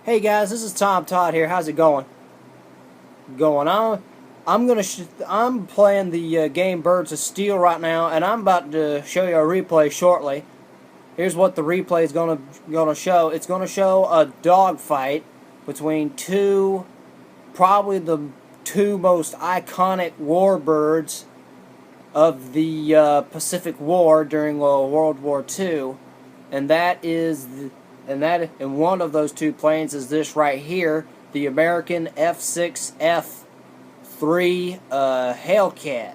Hey guys, this is Tom Todd here. How's it going? Going on? I'm playing the game Birds of Steel right now, and I'm about to show you a replay shortly. Here's what the replay is gonna show. It's gonna show a dogfight between probably the two most iconic warbirds of the Pacific War during World War II, and and one of those two planes is this right here, the American F6F Hellcat.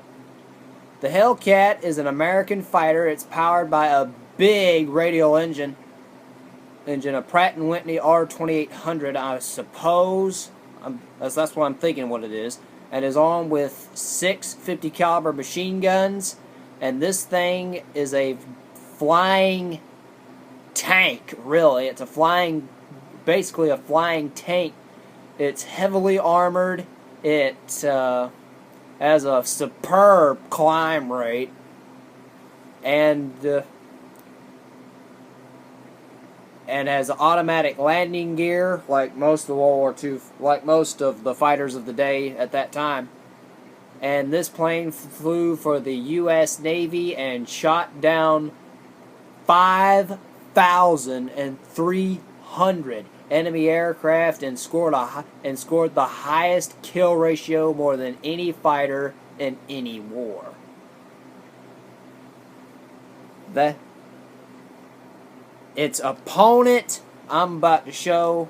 The Hellcat is an American fighter. It's powered by a big radial engine, a Pratt & Whitney R2800, I suppose. That's what I'm thinking what it is. And is armed with 6 50 caliber machine guns. And this thing is a flying tank, really. It's basically a flying tank. It's heavily armored. It has a superb climb rate, and has automatic landing gear, like most of World War II, like most of the fighters of the day at that time. And this plane flew for the U.S. Navy and shot down 5,300 enemy aircraft and scored the highest kill ratio more than any fighter in any war. Its opponent, I'm about to show.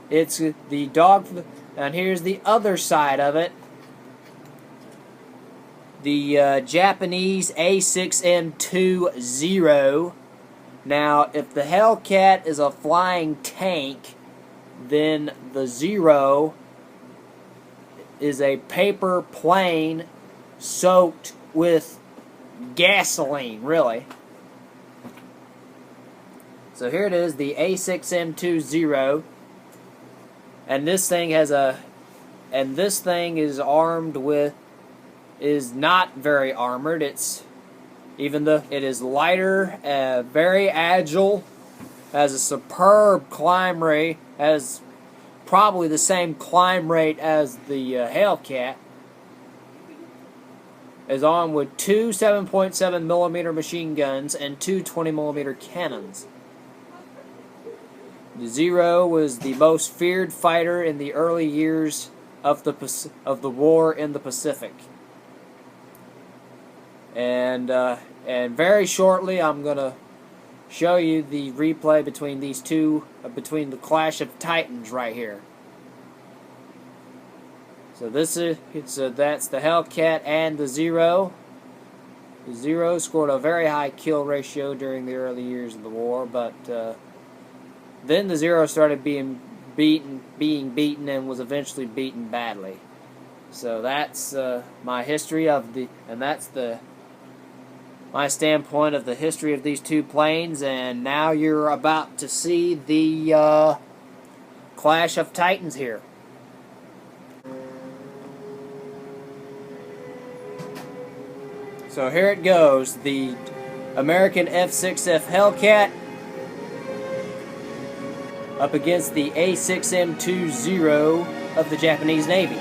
It's the dog, and here's the other side of it. The Japanese A6M2 Zero. Now, if the Hellcat is a flying tank, then the Zero is a paper plane soaked with gasoline, really. So here it is, the A6M2 Zero, and this thing is not very armored. It is lighter, very agile, has a superb climb rate, has probably the same climb rate as the Hellcat. Is armed with 2 7.7mm machine guns and 2 20mm cannons. The Zero was the most feared fighter in the early years of the war in the Pacific. And very shortly, I'm gonna show you the replay between these two, between the Clash of Titans right here. So that's the Hellcat and the Zero. The Zero scored a very high kill ratio during the early years of the war, but then the Zero started being beaten and was eventually beaten badly. So that's my history my standpoint of the history of these two planes, and now you're about to see the Clash of Titans here. So here it goes, the American F6F Hellcat up against the A6M2 Zero of the Japanese Navy.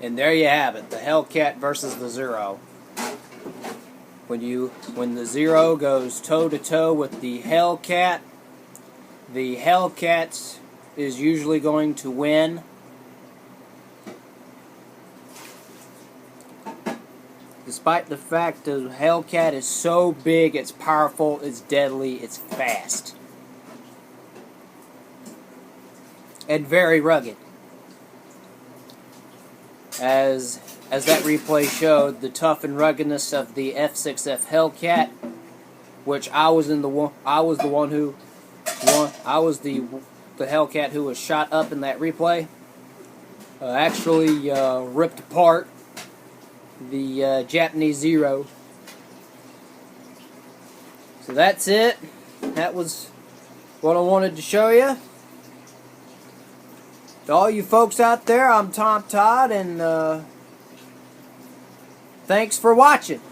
And there you have it, the Hellcat versus the Zero. When the Zero goes toe-to-toe with the Hellcat is usually going to win. Despite the fact the Hellcat is so big, it's powerful, it's deadly, it's fast. And very rugged. As that replay showed, the tough and ruggedness of the F6F Hellcat, which I was the Hellcat who was shot up in that replay, actually ripped apart the Japanese Zero. So that's it. That was what I wanted to show you. To all you folks out there, I'm Tom Todd, and thanks for watching.